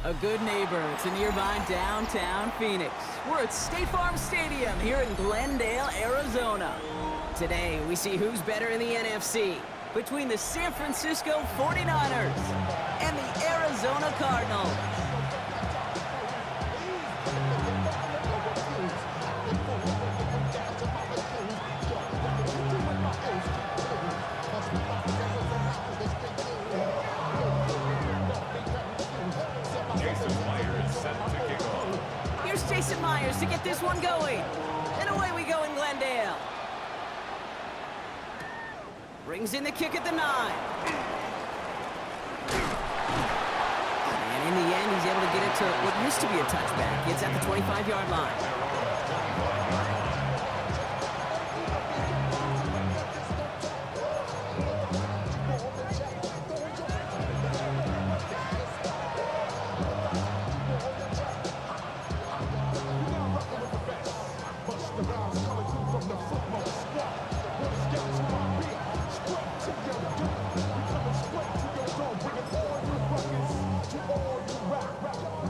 A good neighbor to nearby downtown Phoenix. We're at State Farm Stadium here in Glendale, Arizona. Today, we see who's better in the NFC between the San Francisco 49ers and the Arizona Cardinals. Here's Jason Myers to get this one going. And away we go in Glendale. Brings in the kick at the 9. And in the end, he's able to get it to what used to be a touchback. It's at the 25-yard line.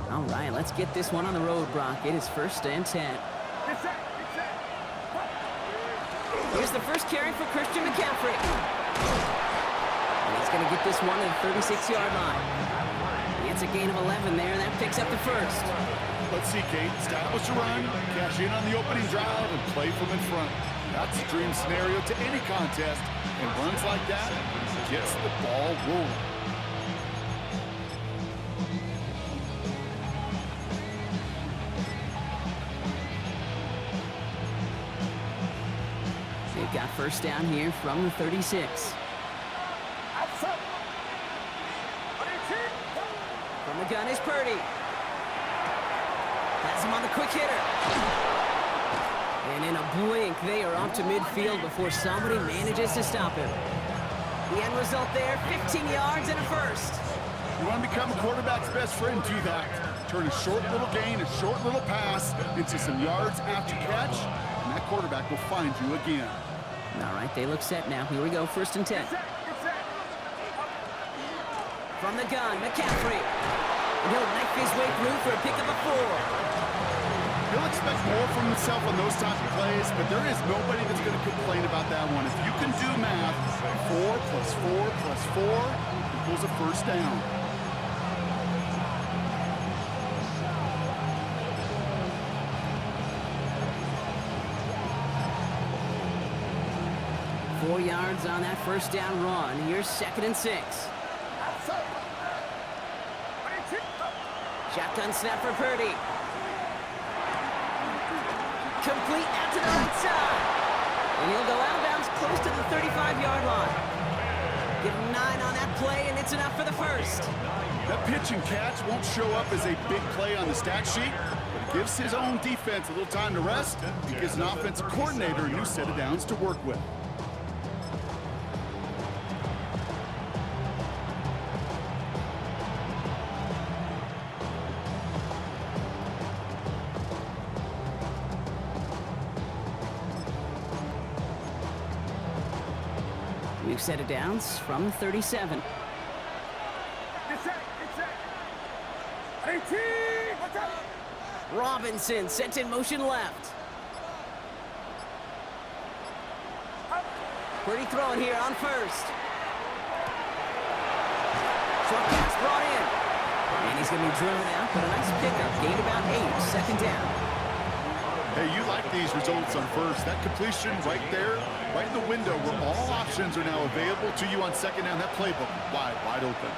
All right, let's get this one on the road, Brock. It is 1st and 10. Here's the first carry for Christian McCaffrey. And he's going to get this one to the 36-yard line. He gets a gain of 11 there, and that picks up the first. Let's see, Kate. Establish a run, cash in on the opening drive, and play from in front. That's a dream scenario to any contest, and runs like that gets the ball rolling. They've got first down here from the 36. From the gun is Purdy. Has him on the quick hitter. And in a blink, they are off to midfield before somebody manages to stop him. The end result there, 15 yards and a first. You want to become a quarterback's best friend, do that. Turn a short little gain, a short little pass into some yards after catch, and that quarterback will find you again. All right, they look set now. Here we go, 1st and 10. From the gun, McCaffrey. And he'll knife his way through for a pickup of 4. He'll expect more from himself on those type of plays, but there is nobody that's going to complain about that one. If you can do math, 4 plus 4 plus 4 equals a first down. Four yards on that first down run. Here's 2nd and 6. Shotgun snap for Purdy. Complete out to the right side. And he'll go out of bounds close to the 35-yard line. Give him 9 on that play, and it's enough for the first. That pitch and catch won't show up as a big play on the stat sheet, but it gives his own defense a little time to rest. It gives an offensive coordinator a new set of downs to work with. New set of downs from 37. Robinson sent in motion left. Pretty throwing here on 1st. Short pass brought in. And he's going to be driven out, but a nice pickup. Gained about 8, 2nd down. Hey, you like these results on 1st. That completion right there, right in the window where all options are now available to you on 2nd down. That playbook wide open.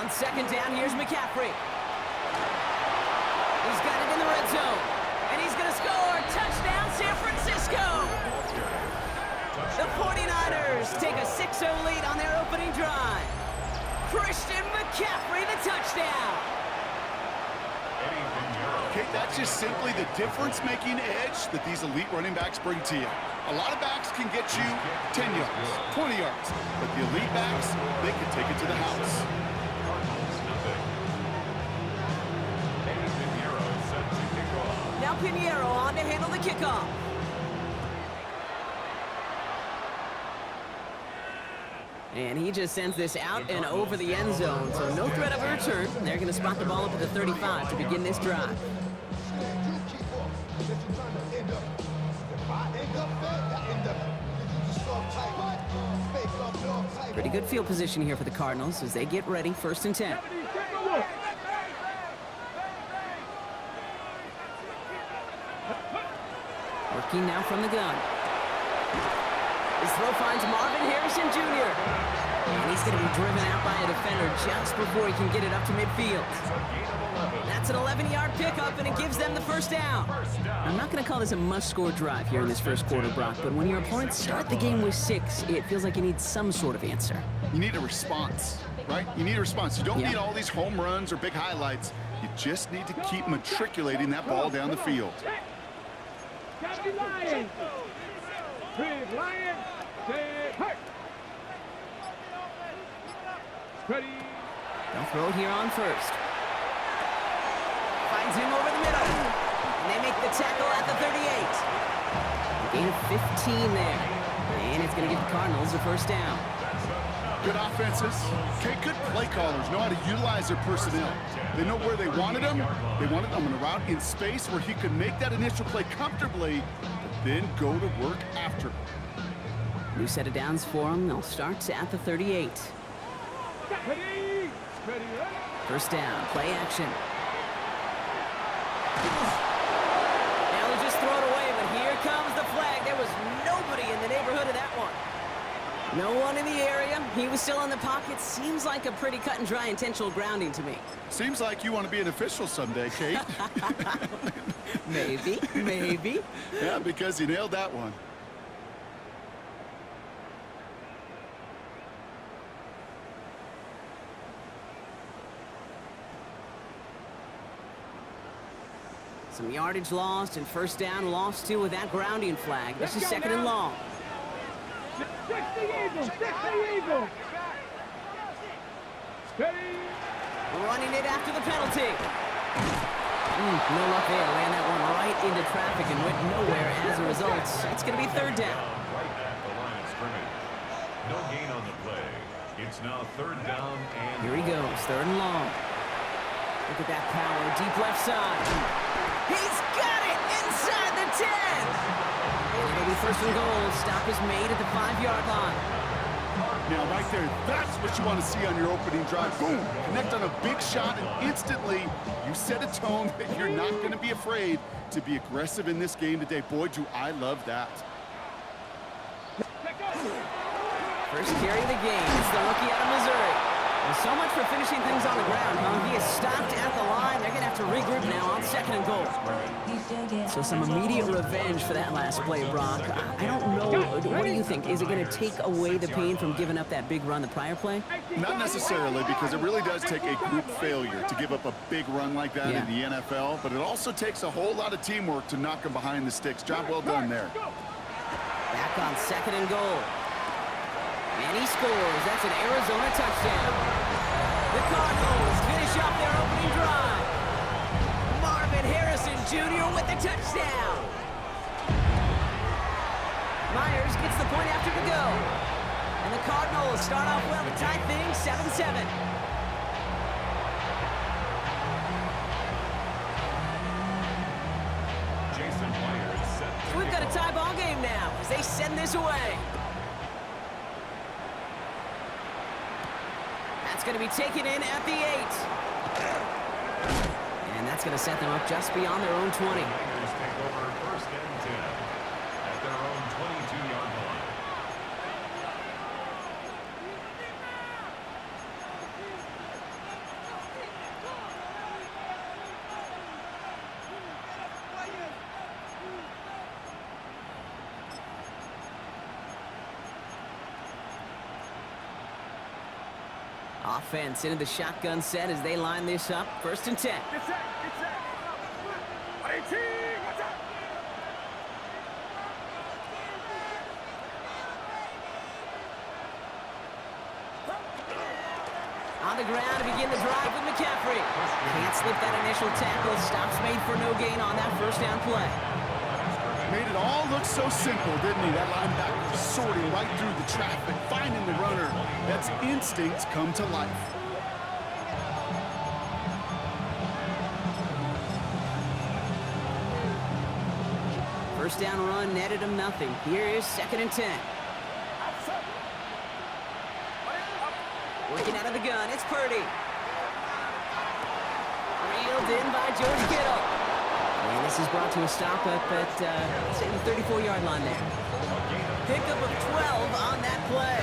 On 2nd down, here's McCaffrey. He's got it in the red zone. And he's going to score. Touchdown, San Francisco. The 49ers take a 6-0 lead on their opening drive. Christian McCaffrey, the touchdown. Okay, that's just simply the difference-making edge that these elite running backs bring to you. A lot of backs can get you 10 yards, 20 yards, but the elite backs, they can take it to the house. Now Pinheiro on to handle the kickoff. And he just sends this out and over the end zone, so no threat of a return. They're going to spot the ball up at the 35 to begin this drive. Pretty good field position here for the Cardinals as they get ready, 1st and 10. Working now from the gun. His throw finds Marvin Harrison Jr. And he's going to be driven out by a defender just before he can get it up to midfield. That's an 11-yard pickup, and it gives them the 1st down. I'm not going to call this a must-score drive here in this 1st quarter, Brock, but when your opponents start the game with 6, it feels like you need some sort of answer. You need a response, right? You need a response. You don't need all these home runs or big highlights. You just need to keep matriculating that ball down the field. They'll throw it here on 1st. Finds him over the middle. And they make the tackle at the 38. A gain of 15 there. And it's going to give the Cardinals a 1st down. Good offenses. Okay, good play callers know how to utilize their personnel. They know where they wanted them. They wanted them on a route in space where he could make that initial play comfortably, but then go to work after. New set of downs for them. They'll start at the 38. 1st down, play action. Now we'll just throw it away, but here comes the flag. There was nobody in the neighborhood of that one. No one in the area. He was still in the pocket. Seems like a pretty cut and dry intentional grounding to me. Seems like you want to be an official someday, Kate. Maybe, maybe. Yeah, because you nailed that one. Some yardage lost and 1st down lost too with that grounding flag. This is 2nd and long. Running it after the penalty. No luck there. Ran that one right into traffic and went nowhere as a result. It's going to be 3rd down. Right at the line of scrimmage. No gain on the play. It's now 3rd down and... Here he goes, 3rd and long. Look at that power, deep left side. He's got it inside the 10. And it'll be 1st and goal. Stop is made at the 5-yard line. Now, right there, that's what you want to see on your opening drive. Boom! Connect on a big shot, and instantly you set a tone that you're not going to be afraid to be aggressive in this game today. Boy, do I love that. First carry of the game. It's the rookie out of Missouri. Well, so much for finishing things on the ground, huh? He is stopped at the line. They're going to have to regroup now on 2nd and goal. So some immediate revenge for that last play, Brock. I don't know. What do you think? Is it going to take away the pain from giving up that big run the prior play? Not necessarily, because it really does take a group failure to give up a big run like that in the NFL, but it also takes a whole lot of teamwork to knock them behind the sticks. Job well done there. Back on 2nd and goal. And he scores. That's an Arizona touchdown. The Cardinals finish off their opening drive. Marvin Harrison Jr. with the touchdown. Myers gets the point after the go. And the Cardinals start off well to tie things 7-7. Jason Myers set. We've got a tie ball game now as they send this away. That's going to be taken in at the 8. And that's going to set them up just beyond their own 20. Tigers take over 1st and 10 at their own 22-yard line. Offense into the shotgun set as they line this up. 1st and 10. On the ground to begin the drive with McCaffrey. Can't slip that initial tackle. Stops made for no gain on that 1st down play. Made it all look so simple, didn't he? That linebacker sorting right through the traffic, finding the runner. That's instincts come to life. First down run netted him nothing. Here is 2nd and 10. Working out of the gun, it's Purdy. Reeled in by George Kittle. And this is brought to a stop up at, say, the 34-yard line there. Pickup of 12 on that play.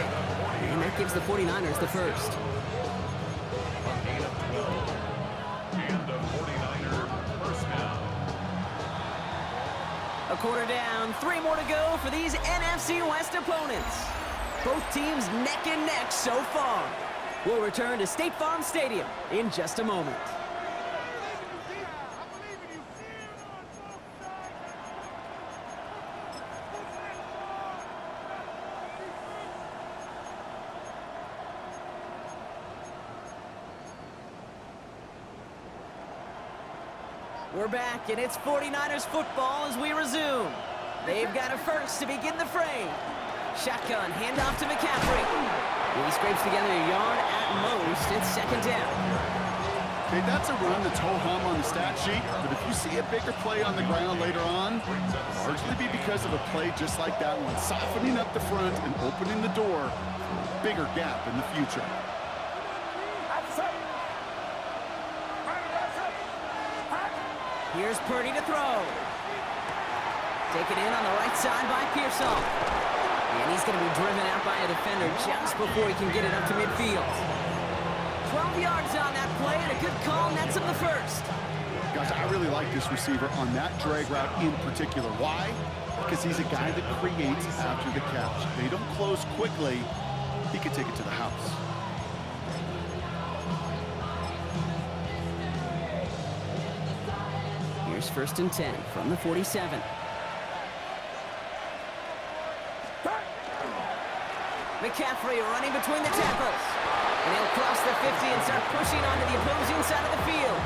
And that gives the 49ers the first. And the 49er first down. A quarter down, 3 more to go for these NFC West opponents. Both teams neck and neck so far. We'll return to State Farm Stadium in just a moment. We're back, and it's 49ers football as we resume. They've got a first to begin the frame. Shotgun, handoff to McCaffrey. He scrapes together a yard at most. It's 2nd down. Okay, that's a run that's ho-hum on the stat sheet, but if you see a bigger play on the ground later on, largely be because of a play just like that one, softening up the front and opening the door for a bigger gap in the future. Here's Purdy to throw. Taken in on the right side by Pearson. And he's going to be driven out by a defender just before he can get it up to midfield. 12 yards on that play, and a good call nets him the first. Guys, I really like this receiver on that drag route in particular. Why? Because he's a guy that creates after the catch. They don't close quickly. He could take it to the house. Here's 1st and 10 from the 47. McCaffrey running between the tackles. And he'll cross the 50 and start pushing onto the opposing side of the field.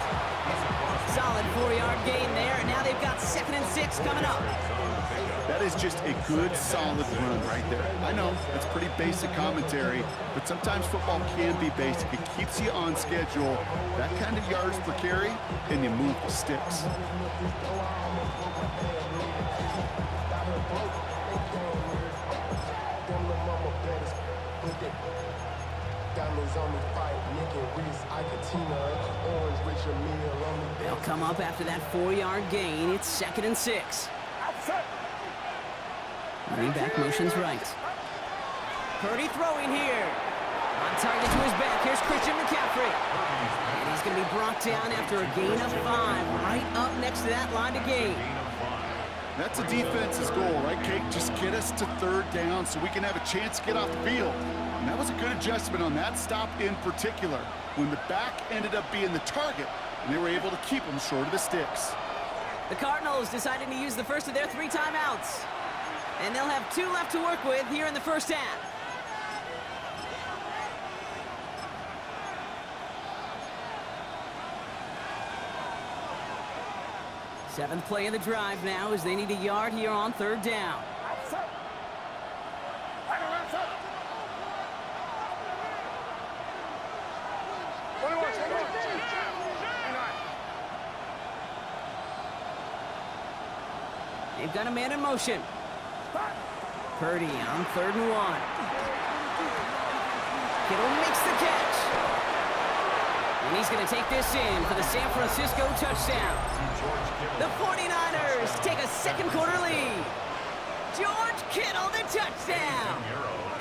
Solid 4-yard gain there, and now they've got 2nd and 6 coming up. That is just a good, solid run right there. I know, it's pretty basic commentary, but sometimes football can be basic. It keeps you on schedule. That kind of yards per carry, and you move the sticks. They'll come up after that 4-yard gain. It's 2nd and 6. Running back motions right. Purdy throwing here. On target to his back. Here's Christian McCaffrey. And he's going to be brought down after a gain of 5. Right up next to that line to gain. That's a defense's goal, right, Kate? Just get us to 3rd down so we can have a chance to get off the field. And that was a good adjustment on that stop in particular, when the back ended up being the target, and they were able to keep him short of the sticks. The Cardinals deciding to use the first of their 3 timeouts. And they'll have 2 left to work with here in the first half. Seventh play of the drive now as they need a yard here on 3rd down. They've got a man in motion. Purdy on 3rd and 1. Kittle makes the catch. And he's going to take this in for the San Francisco touchdown. The 49ers take a 2nd quarter lead. George Kittle, the touchdown.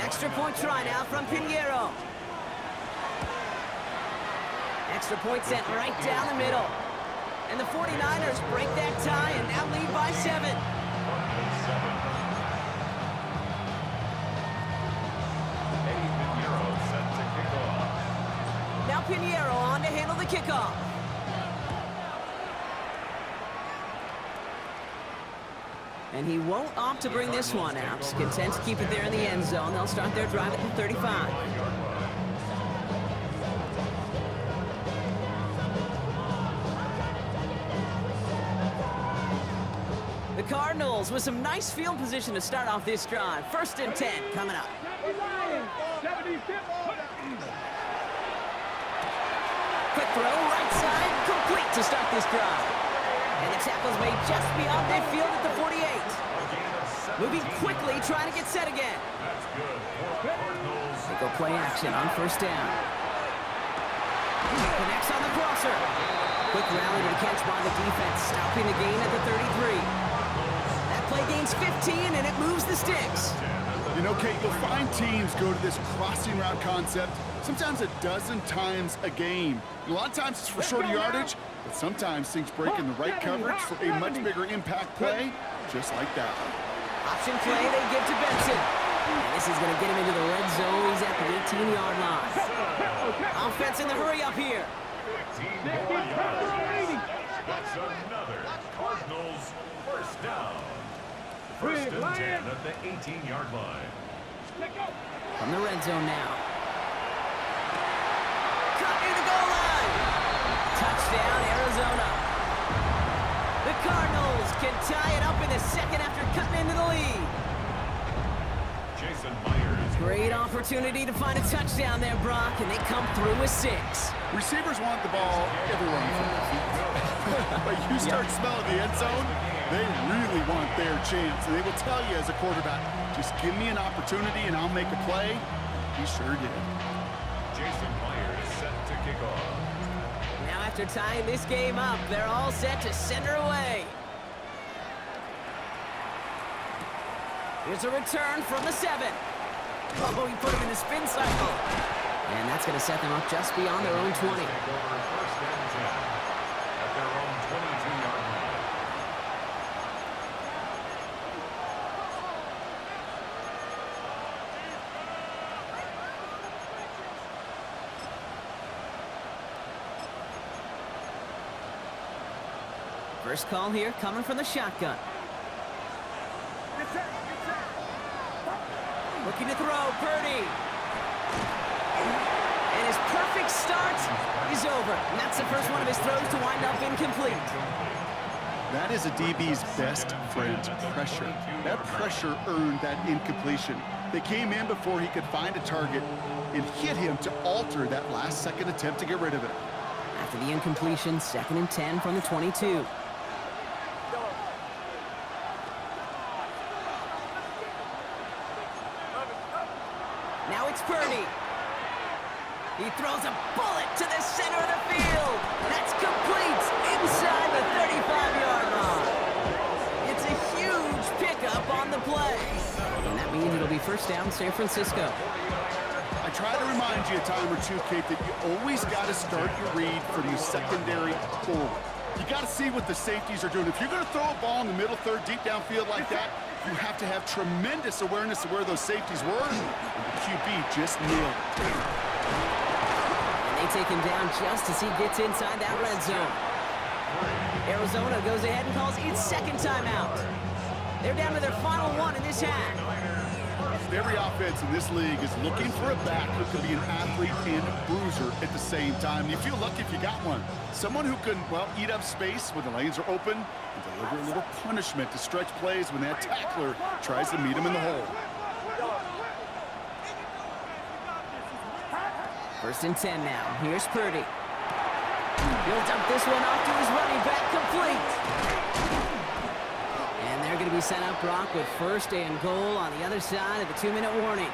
Extra point try now from Pinheiro. Extra point sent right down the middle. And the 49ers break that tie and now lead by 7. Now Pinheiro on to handle the kickoff. And he won't opt to bring this one out. Content to keep it there in the end zone. They'll start their drive at the 35. The Cardinals with some nice field position to start off this drive. 1st and 10 coming up. Quick throw, right side, complete to start this drive. And the tackle's made just beyond midfield at the 48. Moving quickly, trying to get set again. They go play action on 1st down. Connects on the crosser. Quick rally to the catch by the defense, stopping the gain at the 33. That play gains 15, and it moves the sticks. You know, Kate, you'll find teams go to this crossing route concept sometimes a dozen times a game. A lot of times it's for shorter yardage, but sometimes things break in the right coverage for a much bigger impact play, just like that. Option play they give to Benson. And this is going to get him into the red zone. He's at the 18-yard line. Offense in the hurry up here. That's another Cardinals 1st down. 1st and 10 at the 18-yard line. From the red zone now. Cut near the goal line. Touchdown, Arizona. The Cardinals can tie it up in the 2nd after cutting into the lead. Jason Myers. Great opportunity to find a touchdown there, Brock, and they come through with 6. Receivers want the ball everywhere on the field. But you start smelling the end zone, they really want their chance. And they will tell you as a quarterback, just give me an opportunity and I'll make a play. He sure did. Jason Myers set to kick off. Now after tying this game up, they're all set to send her away. Here's a return from the 7. Oh, he put him in the spin cycle. And that's going to set them up just beyond their own 20. 1st and 10 at their own 22-yard line. First call here coming from the shotgun. Looking to throw, Purdy. And his perfect start is over. And that's the first one of his throws to wind up incomplete. That is a DB's best friend, pressure. That pressure earned that incompletion. They came in before he could find a target and hit him to alter that last-second attempt to get rid of it. After the incompletion, 2nd and 10 from the 22. Now it's Purdy. He throws a bullet to the center of the field. That's complete inside the 35-yard line. It's a huge pickup on the play. And that means it'll be 1st down San Francisco. I try to remind you a time or two, Kate, that you always got to start your read from your secondary forward. You got to see what the safeties are doing. If you're going to throw a ball in the middle third, deep downfield like that, you have to have tremendous awareness of where those safeties were, and the QB just nailed it. And they take him down just as he gets inside that red zone. Arizona goes ahead and calls its 2nd timeout. They're down to their final one in this half. Every offense in this league is looking for a back who can be an athlete and a bruiser at the same time. You feel lucky if you got one. Someone who can, well, eat up space when the lanes are open and deliver a little punishment to stretch plays when that tackler tries to meet him in the hole. 1st and 10 now. Here's Purdy. He'll dump this one off to his running back, complete. And they're going to be sent up, Brock, with 1st and goal on the other side of the 2-minute warning.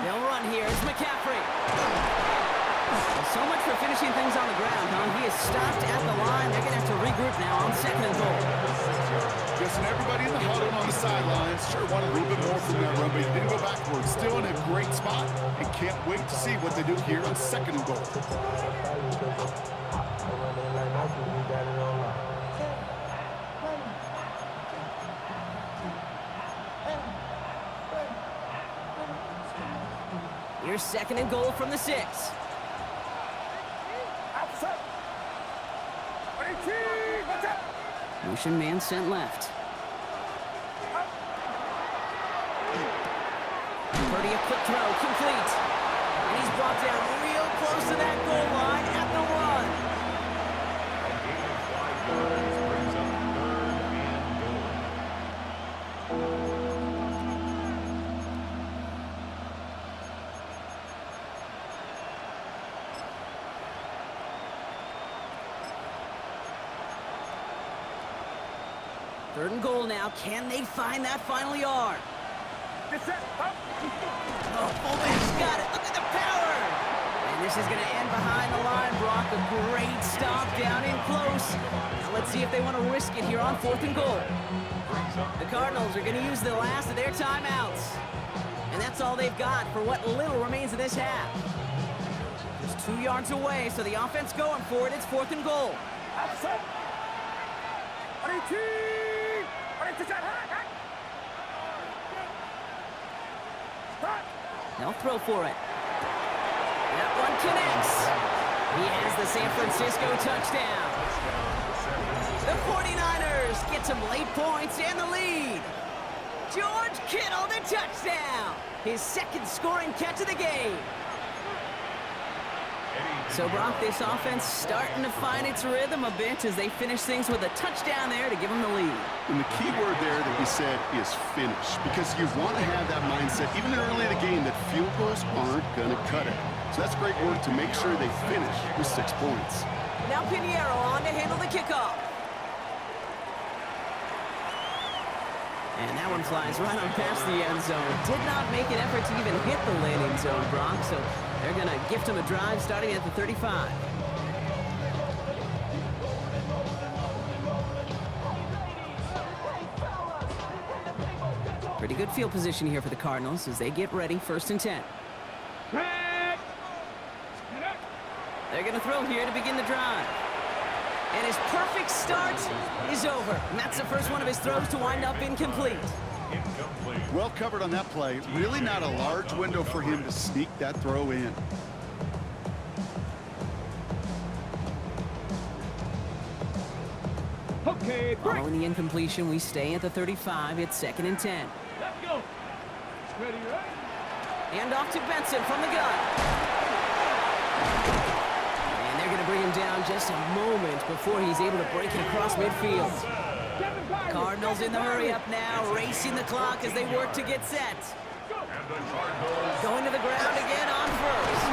They'll run here. It's McCaffrey. Well, so much for finishing things on the ground, huh? He is stopped at the line. They're going to have to regroup now on 2nd and goal. Just everybody in the huddle on the sidelines sure wanted a little bit more from that run, but he didn't go backwards. Still in a great spot and can't wait to see what they do here on 2nd and goal. Here's 2nd and goal from the 6. Motion man sent left. Purdy, a quick throw, complete. And he's brought down real close to that goal line at the run. A gain of 5 yards brings up 3rd and goal. 3rd and goal now. Can they find that final yard? Oh, fullback's got it. Look at the power. And this is going to end behind the line, Brock. A great stop down in close. Now let's see if they want to risk it here on 4th and goal. The Cardinals are going to use the last of their timeouts. And that's all they've got for what little remains of this half. Just 2 yards away, so the offense going for it. It's 4th and goal. They'll throw for it. That one connects. He has the San Francisco touchdown. The 49ers get some late points and the lead. George Kittle, the touchdown. His 2nd scoring catch of the game. So, Brock, this offense starting to find its rhythm a bit as they finish things with a touchdown there to give them the lead. And the key word there that we said is finish, because you want to have that mindset, even early in the game, that field goals aren't going to cut it. So that's great work to make sure they finish with 6 points. Now Pinheiro on to handle the kickoff. And that one flies right on past the end zone. Did not make an effort to even hit the landing zone, Brock, so they're going to gift him a drive starting at the 35. Pretty good field position here for the Cardinals as they get ready, 1st and 10. They're going to throw here to begin the drive. And his perfect start is over. And that's the first one of his throws to wind up incomplete. Well covered on that play. Really not a large window for him to sneak that throw in. Okay, following the incompletion, we stay at the 35. It's 2nd and 10. Let's go. Ready, right? And off to Benson from the gun. And they're going to bring him down just a moment before he's able to break it across midfield. Cardinals in the hurry-up now, racing the clock as they work to get set. Going to the ground again on 1st.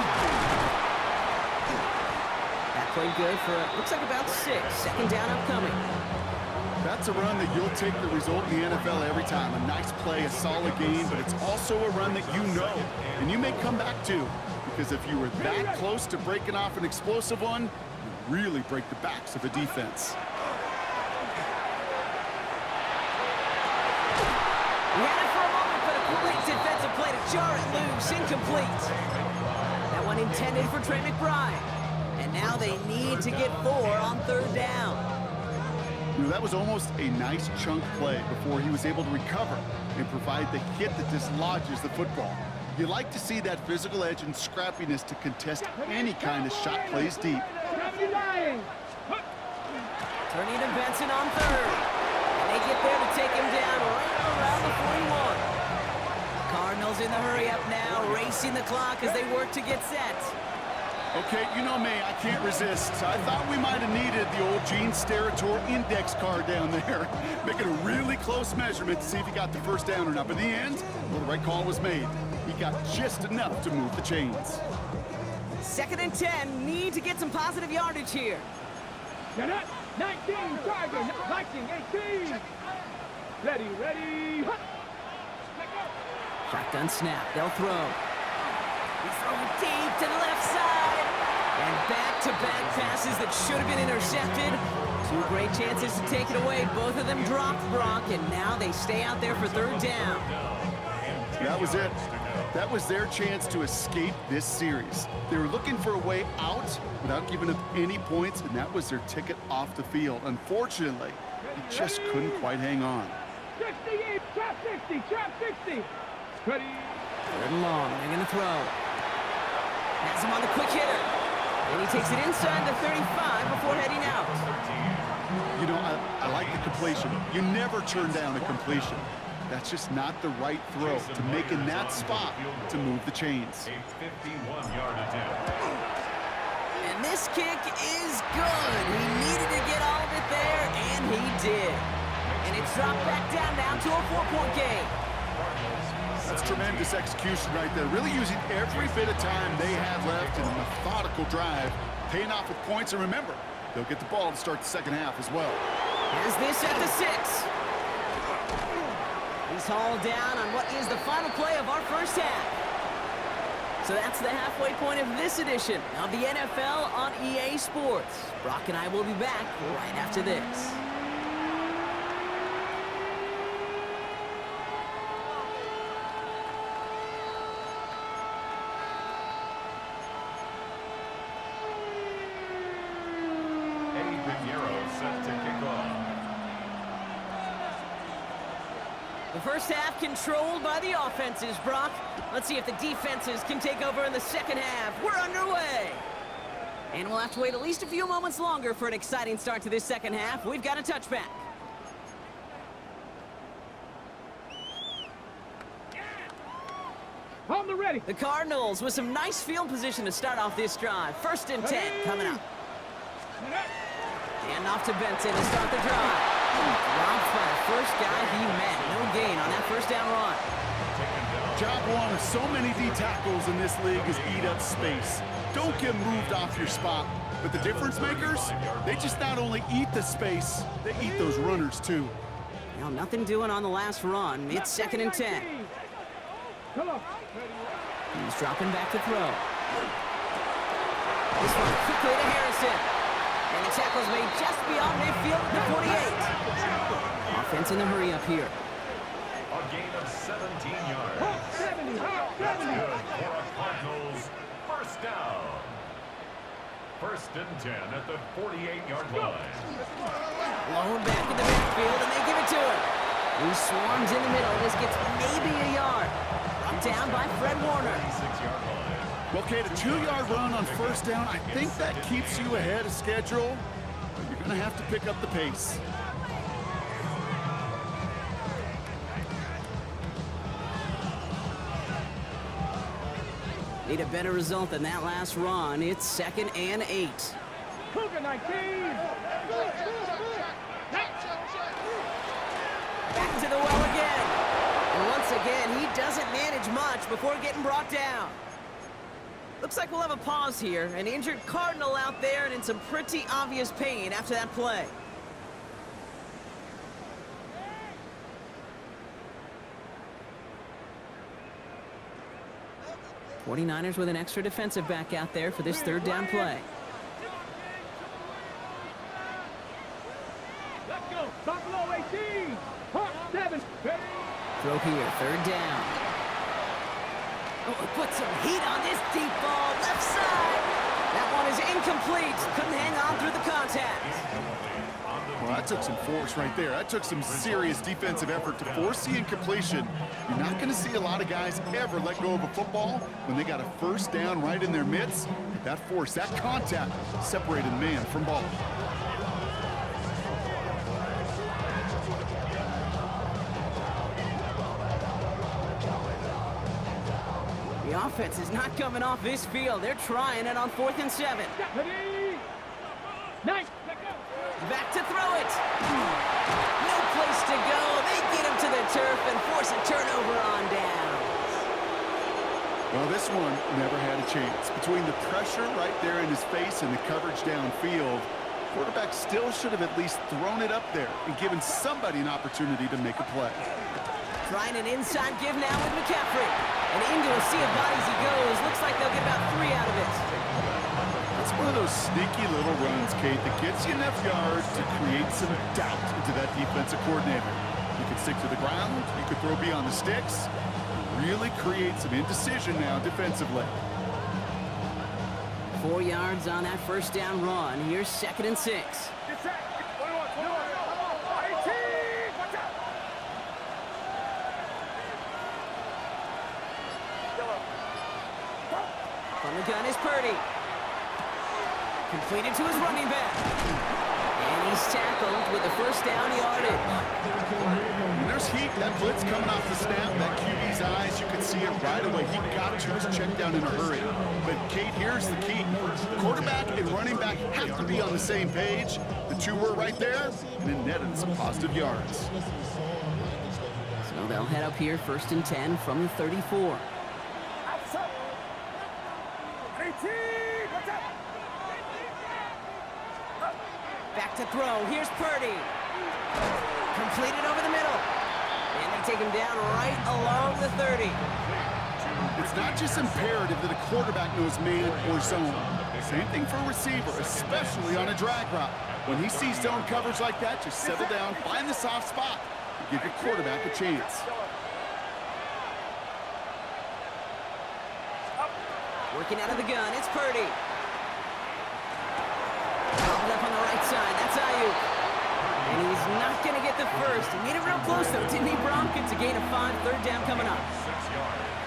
That played good for, looks like about 6. 2nd down upcoming. That's a run that you'll take the result in the NFL every time. A nice play, a solid game, but it's also a run that you know, and you may come back to. Because if you were that close to breaking off an explosive one, you really break the backs of a defense. He had it for a moment, but a great defensive play to jar it loose, incomplete. That one intended for Trey McBride. And now they need to get 4 on 3rd down. You know, that was almost a nice chunk play before he was able to recover and provide the hit that dislodges the football. You like to see that physical edge and scrappiness to contest any kind of shot plays deep. Turning to Benson on 3rd. And they get there to take him down right around the 41. Cardinals in the hurry-up now, racing the clock as they work to get set. Okay, you know me, I can't resist. I thought we might have needed the old Gene Steratore index card down there. Making a really close measurement to see if he got the first down or not. But in the end, well, the right call was made. He got just enough to move the chains. 2nd and 10, need to get some positive yardage here. 19, Charger, 19, 18. Ready, ready. Shotgun snap, they'll throw. He's throwing deep to the left side. And back-to-back passes that should have been intercepted. 2 great chances to take it away. Both of them dropped, Brock, and now they stay out there for 3rd down. That was it. That was their chance to escape this series. They were looking for a way out without giving up any points, and that was their ticket off the field. Unfortunately, they just couldn't quite hang on. 68, trap 60, trap 60. Ready. 3rd and long, they're going to throw. Has him on the quick hitter. And he takes it inside the 35 before heading out. You know, I like the completion. You never turn down a completion. That's just not the right throw to make in that spot to move the chains. A 51-yard attempt. And this kick is good. He needed to get all of it there, and he did. And it's dropped back down now to a 4-point game. That's tremendous execution right there. Really using every bit of time they have left in a methodical drive, paying off with points. And remember, they'll get the ball to start the second half as well. Here's this at the 6. He's hauled down on what is the final play of our first half. So that's the halfway point of this edition of the NFL on EA Sports. Brock and I will be back right after this. Set to kick off. The first half controlled by the offenses, Brock. Let's see if the defenses can take over in the second half. We're underway. And we'll have to wait at least a few moments longer for an exciting start to this second half. We've got a touchback. On the ready. The Cardinals with some nice field position to start off this drive. 1st and 10 coming up. And off to Benson to start the drive. Dropped by the first guy he met. No gain on that first down run. Job one of so many D tackles in this league is eat up space. Don't get moved off your spot. But the difference makers, they just not only eat the space, they eat those runners too. Well, nothing doing on the last run. It's 2nd and 10. Come on. He's dropping back to throw. This one quickly to Harrison. And the tackle's made just beyond midfield at the 48. Offense in the hurry up here. A gain of 17 yards. 70. That's good for a Cardinals first down. 1st and 10 at the 48-yard line. Blown back in the backfield, and they give it to him. He swarms in the middle. This gets maybe a yard. Brought down by Fred Warner. 36-yard line. Okay, the 2-yard run on 1st down, I think that keeps you ahead of schedule, but you're going to have to pick up the pace. Need a better result than that last run. It's 2nd and 8. Cougar 19. Back to the well again. And once again, he doesn't manage much before getting brought down. Looks like we'll have a pause here. An injured Cardinal out there and in some pretty obvious pain after that play. '49ers with an extra defensive back out there for this 3rd down play. Let's go. Buffalo 18. Hawk 7. Throw here, 3rd down. Oh, put some heat on this deep ball, left side. That one is incomplete. Couldn't hang on through the contact. Well, that took some force right there. That took some serious defensive effort to force the incompletion. You're not going to see a lot of guys ever let go of a football when they got a 1st down right in their midst. That force, that contact separated man from ball. The offense is not coming off this field. They're trying it on 4th and 7. Ready. Nice. Back to throw it. No place to go. They get him to the turf and force a turnover on downs. Well, this one never had a chance. Between the pressure right there in his face and the coverage downfield, quarterback still should have at least thrown it up there and given somebody an opportunity to make a play. Trying an inside give now with McCaffrey. And into a sea of bodies he goes. Looks like they'll get about 3 out of it. It's one of those sneaky little runs, Kate, that gets you enough yards to create some doubt into that defensive coordinator. You can stick to the ground, you can throw beyond the sticks, really create some indecision now defensively. 4 yards on that 1st down run. Here's 2nd and 6. On the gun is Purdy. Completed to his running back. And he's tackled with a first down yardage. When there's heat, that blitz coming off the snap, that QB's eyes, you can see it right away. He got to his check down in a hurry. But, Kate, here's the key. Quarterback and running back have to be on the same page. The two were right there, and it netted some positive yards. So they'll head up here, 1st and 10 from the 34. Back to throw. Here's Purdy. Completed over the middle. And they take him down right along the 30. It's not just imperative that a quarterback knows man or zone. Same thing for a receiver, especially on a drag route. When he sees zone coverage like that, just settle down, find the soft spot, and give your quarterback a chance. Working out of the gun, it's Purdy. Popped up on the right side, that's Ayuk. And he's not going to get the first. He made it real close, though, didn't he, Bronk? It's a gain of 5, 3rd down coming up.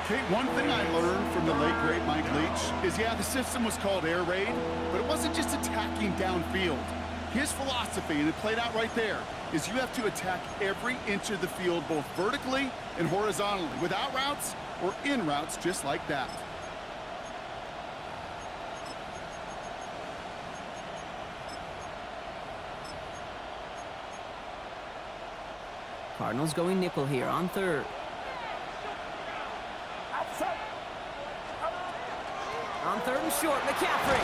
Kate, one thing I learned from the late, great Mike Leach is, yeah, the system was called air raid, but it wasn't just attacking downfield. His philosophy, and it played out right there, is you have to attack every inch of the field, both vertically and horizontally, without routes or in routes just like that. Cardinals going nickel here on 3rd. On 3rd and short, McCaffrey.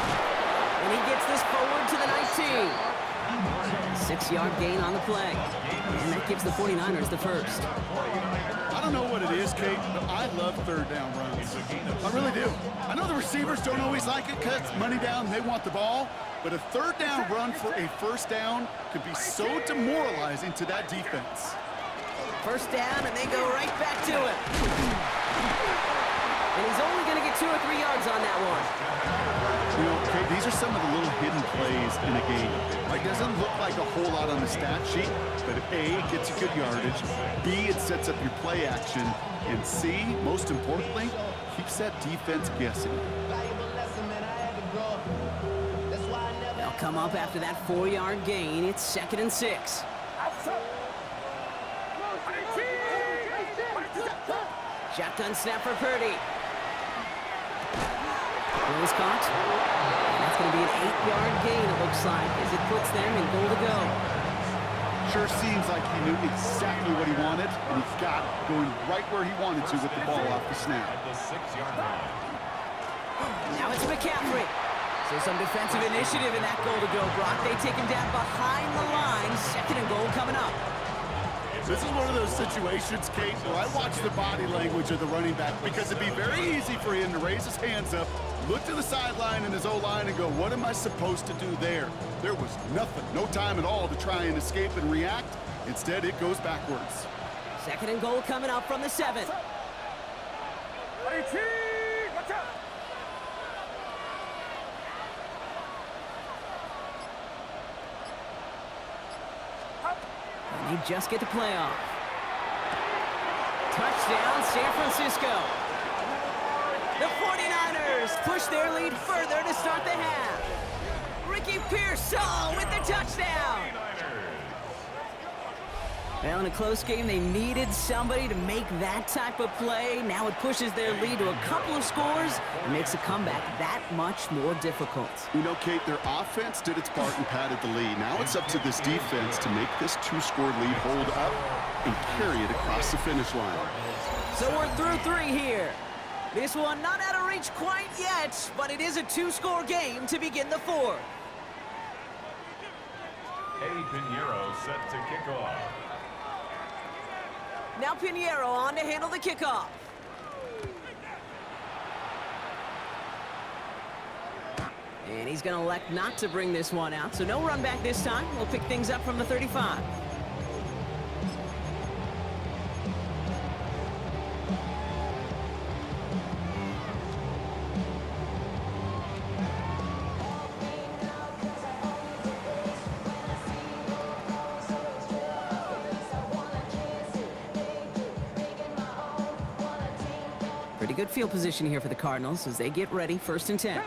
And he gets this forward to the 19. 6-yard gain on the play. And that gives the 49ers the first. I don't know what it is, Kate, but I love 3rd down runs. I really do. I know the receivers don't always like it because money down, they want the ball. But a 3rd down run for a 1st down could be so demoralizing to that defense. First down, and they go right back to it. And he's only going to get 2 or 3 yards on that one. You know, Kate, these are some of the little hidden plays in a game. It doesn't look like a whole lot on the stat sheet, but A, it gets you good yardage, B, it sets up your play action, and C, most importantly, keeps that defense guessing. They'll come up after that 4-yard gain. It's 2nd and 6. Shotgun snap for Purdy. Well, he's caught. And that's going to be an 8-yard gain, it looks like, as it puts them in goal to go. Sure seems like he knew exactly what he wanted, and he got it, going right where he wanted to with the ball off the snap. Now it's McCaffrey. So some defensive initiative in that goal to go, Brock. They take him down behind the line. 2nd and goal coming up. This is one of those situations, Kate, where I watch the body language of the running back because it'd be very easy for him to raise his hands up, look to the sideline in his O-line and go, what am I supposed to do there? There was nothing, no time at all to try and escape and react. Instead, it goes backwards. 2nd and goal coming up from the 7. They just get the playoff. Touchdown, San Francisco. The 49ers push their lead further to start the half. Ricky Pearsall with the touchdown. Well, in a close game, they needed somebody to make that type of play. Now it pushes their lead to a couple of scores and makes a comeback that much more difficult. You know, Kate, their offense did its part and padded the lead. Now it's up to this defense to make this 2-score lead hold up and carry it across the finish line. So we're through 3 here. This one not out of reach quite yet, but it is a 2-score game to begin the 4th. Eddie Pinheiro set to kick off. Now Pinheiro on to handle the kickoff. And he's going to elect not to bring this one out, so no run back this time. We'll pick things up from the 35. Pretty good field position here for the Cardinals as they get ready, 1st and 10.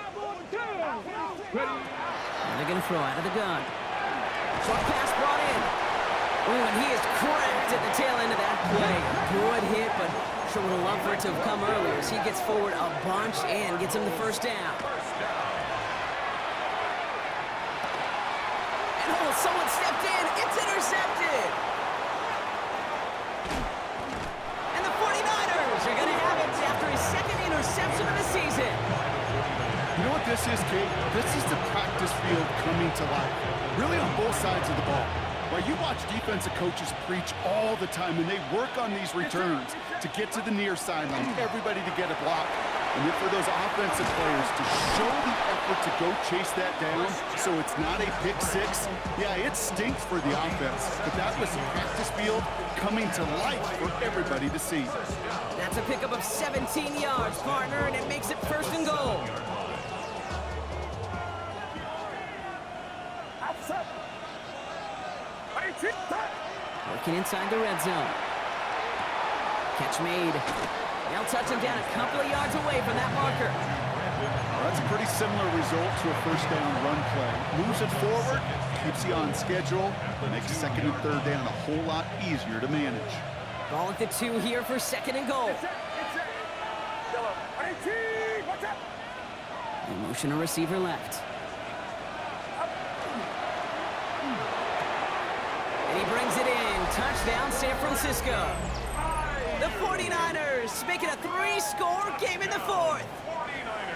Ready. And they're going to throw out of the gun. Short pass brought in. Ooh, and he is cracked at the tail end of that play. Good hit, but sure would have loved for it to have come earlier as he gets forward a bunch and gets him the 1st down. And oh, someone stepped in. It's intercepted. And the 49ers are going to have it after his 2nd interception of the season. You know what this is, Kate? This is the practice field coming to life. Really on both sides of the ball. Right, you watch defensive coaches preach all the time, and they work on these returns to get to the near sideline, everybody to get a block. And then for those offensive players to show the effort to go chase that down so it's not a pick six, yeah, it stinks for the offense. But that was the practice field coming to life for everybody to see. That's a pickup of 17 yards, partner, and it makes it 1st and goal. Working inside the red zone. Catch made. They'll touch him down a couple of yards away from that marker. Well, that's a pretty similar result to a 1st down run play. Moves it forward, keeps you on schedule, makes 2nd and 3rd down a whole lot easier to manage. Ball at the 2 here for 2nd and goal. The motion a receiver left. And he brings it in. Touchdown, San Francisco. The 49ers make it a 3-score game in the 4th.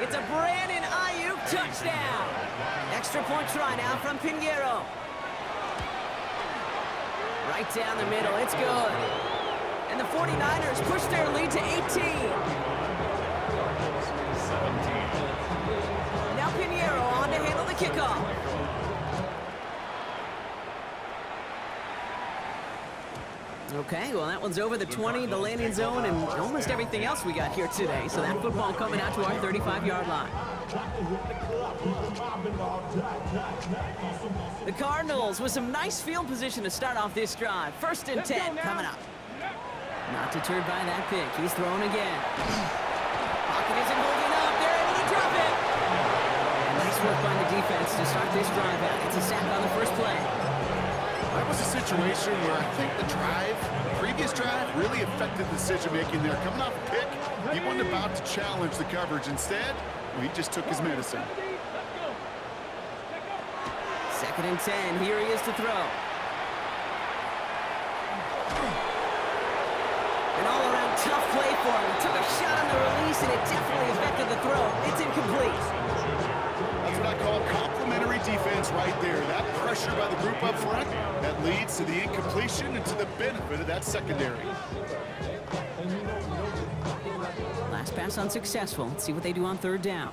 It's a Brandon Ayuk touchdown. Extra point try now from Pinheiro. Right down the middle. It's good. And the 49ers push their lead to 18. Now Pinheiro on to handle the kickoff. Okay, well, that one's over the 20, the landing zone, and almost everything else we got here today. So that football coming out to our 35-yard line. The Cardinals with some nice field position to start off this drive. 1st and 10 coming up. Not deterred by that pick. He's throwing again. Pocket isn't holding up. They're able to drop it. And nice work by the defense to start this drive out. It's a sack on the 1st play. That was a situation where I think the previous drive, really affected the decision-making there. Coming off a pick, he wasn't about to challenge the coverage. Instead, well, he just took his medicine. 2nd and 10. Here he is to throw. An all-around tough play for him. He took a shot on the release, and it definitely affected the throw. It's incomplete. That's what I call complimentary defense right there. That pressure by the group up front, that leads to the incompletion and to the benefit of that secondary. Last pass unsuccessful. Let's see what they do on 3rd down.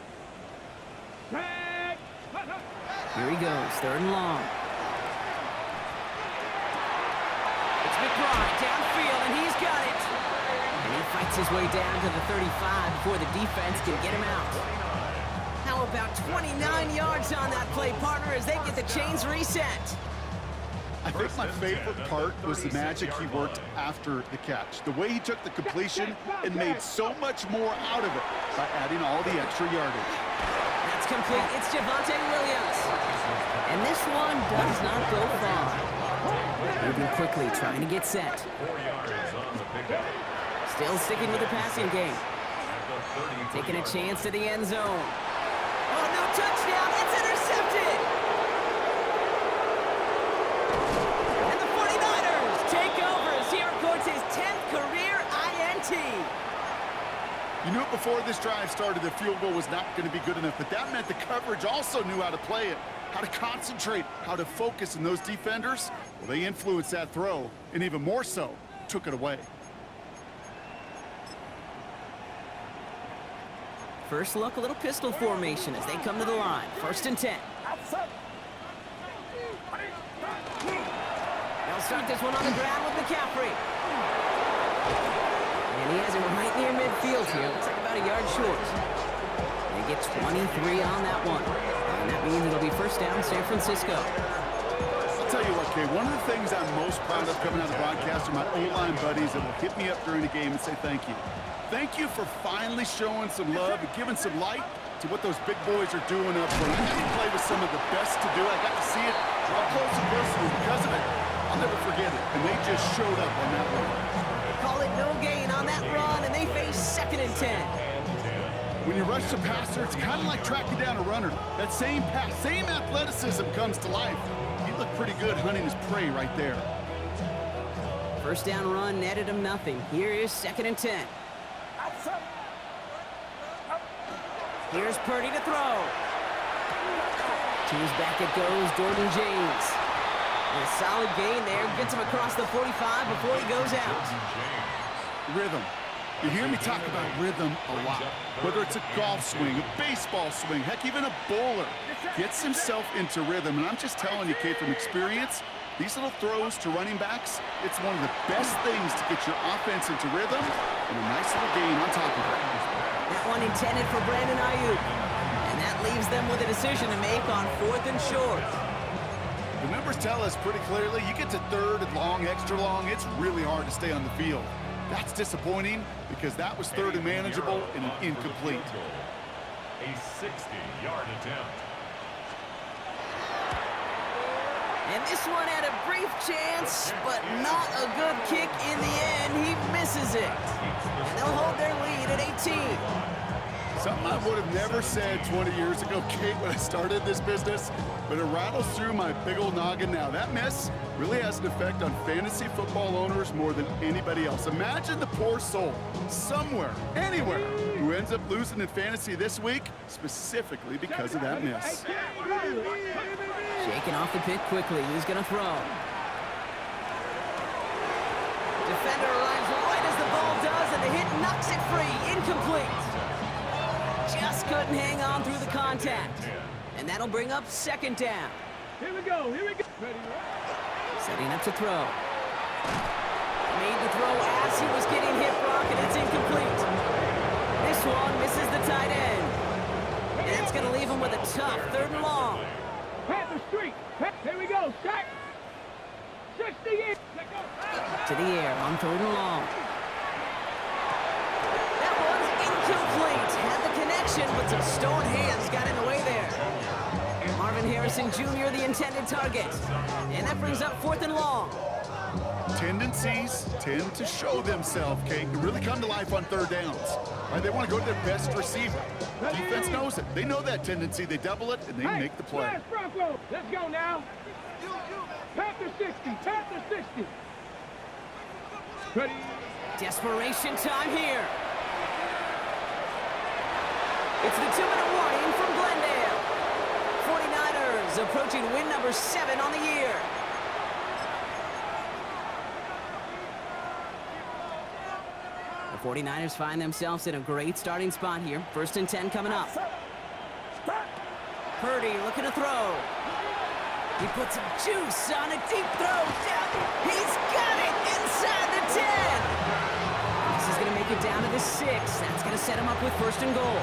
Here he goes, 3rd and long. It's McBride downfield, and he's got it. And he fights his way down to the 35 before the defense can get him out. How about 29 yards on that play, partner, as they get the chains reset? I think my favorite part was the magic he worked after the catch. The way he took the completion and made so much more out of it by adding all the extra yardage. That's complete. It's Javonte Williams. And this one does not go far. Moving quickly, trying to get set. 4 yards on the pickup. Still sticking with the passing game. Taking a chance to the end zone. Oh, no touchdown. It's intercepted. And the 49ers take over as he records his 10th career INT. You knew before this drive started the field goal was not going to be good enough, but that meant the coverage also knew how to play it, how to concentrate, how to focus, and those defenders, well, they influenced that throw, and even more so, took it away. First look, a little pistol formation as they come to the line. 1st and 10. They'll start this one on the ground with McCaffrey. And he has it right near midfield here. Looks like about a yard short. They get 23 on that one. And that means it'll be 1st down San Francisco. I'll tell you what, Kay, one of the things I'm most proud of coming out of the broadcast are my O-line buddies that will hit me up during the game and say thank you. thank you for finally showing some love and giving some light to what those big boys are doing up front. I got to play with some of the best to do it. I got to see it up close and personal. Because of it, I'll never forget it. And they just showed up on that one. Call it no gain on that run, and they face 2nd and 10. When you rush the passer, it's kind of like tracking down a runner. That same pass, same athleticism comes to life. He looked pretty good hunting his prey right there. First down run netted him nothing. Here is 2nd and 10. Here's Purdy to throw. To his back it goes, Jordan James. And a solid gain there, gets him across the 45 before he goes out. Rhythm. You hear me talk about rhythm a lot. Whether it's a golf swing, a baseball swing, heck, even a bowler gets himself into rhythm. And I'm just telling you, Kate, from experience, these little throws to running backs, it's one of the best things to get your offense into rhythm and a nice little gain on top of it. That one intended for Brandon Ayuk. And that leaves them with a decision to make on 4th and short. The numbers tell us pretty clearly, you get to 3rd and long, extra long, it's really hard to stay on the field. That's disappointing because that was 3rd and manageable and an incomplete. A 60-yard attempt. And this one had a brief chance, but not a good kick in the end. He misses it. And they'll hold their lead at 18. Something I would have never said 20 years ago, Kate, when I started this business, but it rattles through my big old noggin now. That miss really has an effect on fantasy football owners more than anybody else. Imagine the poor soul somewhere, anywhere, who ends up losing in fantasy this week, specifically because of that miss. Shaking off the pick quickly. He's going to throw. Defender arrives right as the ball does, and the hit knocks it free. Incomplete. Just couldn't hang on through the contact. And that'll bring up 2nd down. Here we go. Setting up to throw. Made the throw as he was getting hit, Brock, and it's incomplete. This one misses the tight end. And it's going to leave him with a tough 3rd and long. Panther Street. Here we go. Sack. 60 in. To the air on 3rd and long. That one's incomplete. Had the connection, but some stone hands got in the way there. Marvin Harrison Jr., the intended target. And that brings up 4th and long. Tendencies tend to show themselves, Kate, and really come to life on 3rd downs. Right? They want to go to their best receiver. Defense knows it. They know that tendency. They double it, and they make the play. Bronco. Let's go now. Panther 60. Panther 60. Ready. Desperation time here. It's the 2-minute warning from Glendale. 49ers approaching win number 7 on the year. The 49ers find themselves in a great starting spot here. 1st and 10 coming up. Purdy looking to throw. He puts some juice on a deep throw. He's got it inside the 10. This is going to make it down to the 6. That's going to set him up with 1st and goal.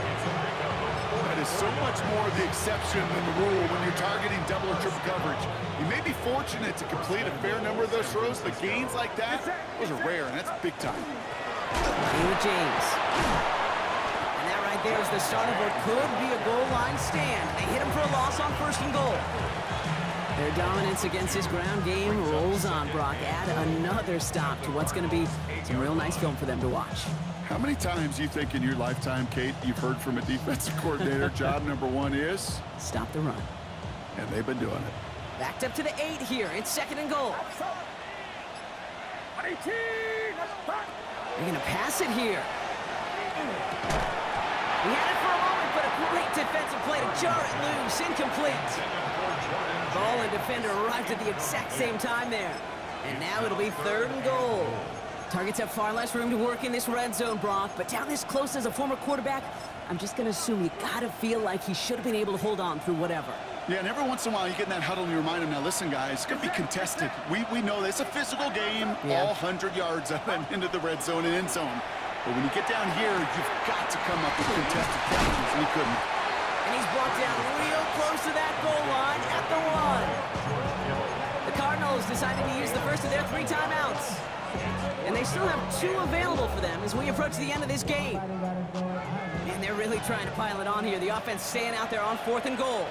That is so much more the exception than the rule when you're targeting double or triple coverage. You may be fortunate to complete a fair number of those throws, but gains like that, those are rare, and that's big time. With James. And that right there is the start of what could be a goal line stand. They hit him for a loss on 1st and goal. Their dominance against this ground game rolls on, Brock. Add another stop to what's going to be some real nice film for them to watch. How many times do you think in your lifetime, Kate, you've heard from a defensive coordinator, job number 1 is? Stop the run. And they've been doing it. Backed up to the 8 here. It's 2nd and goal. They're going to pass it here. He had it for a moment, but a great defensive play to jar it loose. Incomplete. Ball and defender arrived at the exact same time there. And now it'll be 3rd and goal. Targets have far less room to work in this red zone, Brock, but down this close as a former quarterback, I'm just going to assume you got to feel like he should have been able to hold on through whatever. Yeah, and every once in a while you get in that huddle and you remind him, now listen, guys, it's going to be contested. We know this. It's a physical game, all 100 yards up and into the red zone and end zone. But when you get down here, you've got to come up with contested catches, and he couldn't. And he's brought down real close to that goal line at the 1. The Cardinals decided to use the first of their 3 timeouts. And they still have 2 available for them as we approach the end of this game. And they're really trying to pile it on here. The offense staying out there on 4th and goal.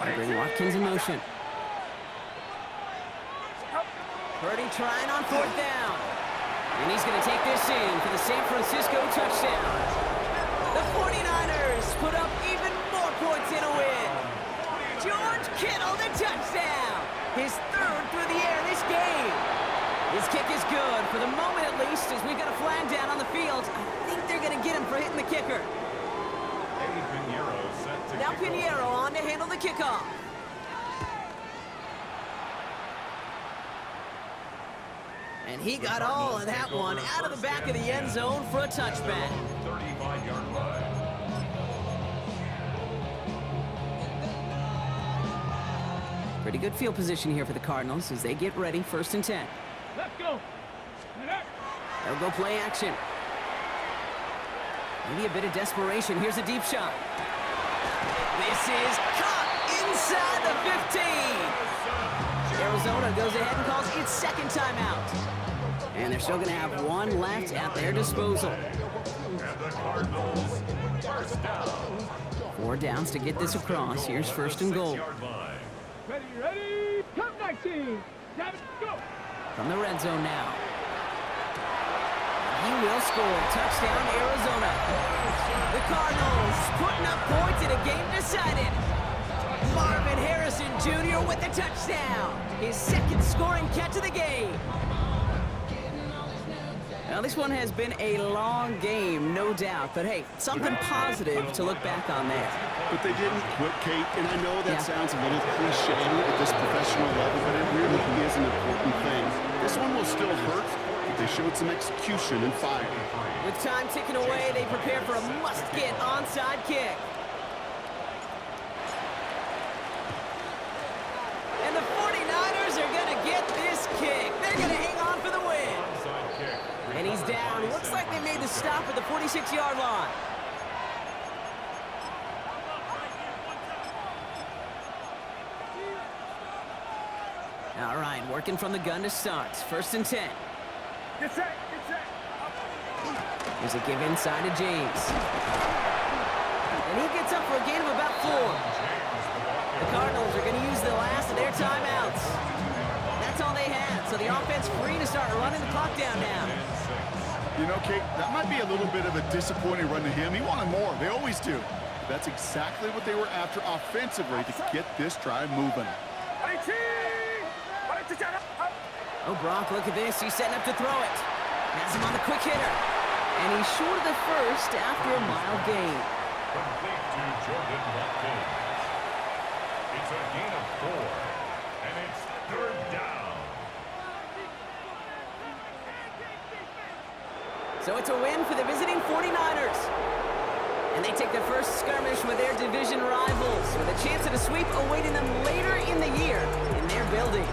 They bring Watkins in motion. Purdy trying on 4th down. And he's going to take this in for the San Francisco touchdown. The 49ers put up even more points in a win. George Kittle, the touchdown. His 3rd through the air this game. His kick is good, for the moment at least, as we've got a flag down on the field. I think they're going to get him for hitting the kicker. Now Pinheiro on to handle the kickoff. And he got all of that one out of the back of the end zone for a touchback. 35-yard line. Pretty good field position here for the Cardinals as they get ready, 1st and 10. Let's go. They'll go play action. Maybe a bit of desperation. Here's a deep shot. This is caught inside the 15. Arizona goes ahead and calls its 2nd timeout. And they're still going to have 1 left at their disposal. And the Cardinals, 1st down. 4 downs to get this across. Here's 1st and goal. Ready, come 19. David, go. From the red zone now. He will score. Touchdown, Arizona. The Cardinals putting up points in a game decided. Marvin Harrison Jr. with the touchdown. His 2nd scoring catch of the game. Now, this one has been a long game, no doubt. But, hey, something positive to look back on there. But they didn't quit, Kate, and I know that sounds a little cliche at this professional level, but it really is an important thing. This one will still hurt, but they showed some execution and fire. With time ticking away, they prepare for a must-get onside kick. And the 49ers are going to get this kick. They're going to hang on for the win. And he's down. Looks like they made the stop at the 46-yard line. All right, working from the gun to start. 1st and 10. Get set, get set. Here's a give inside to James. And he gets up for a gain of about 4. The Cardinals are going to use the last of their timeouts. That's all they had, so the offense free to start running the clock down now. You know, Kate, that might be a little bit of a disappointing run to him. He wanted more. They always do. That's exactly what they were after offensively to get this drive moving. Oh, Brock, look at this. He's setting up to throw it. Has him on the quick hitter. And he's short of the 1st after a mild gain. Complete to Jordan Watkins. It's a gain of 4. And it's 3rd down. So it's a win for the visiting 49ers. And they take the first skirmish with their division rivals with a chance at a sweep awaiting them later in the year in their building.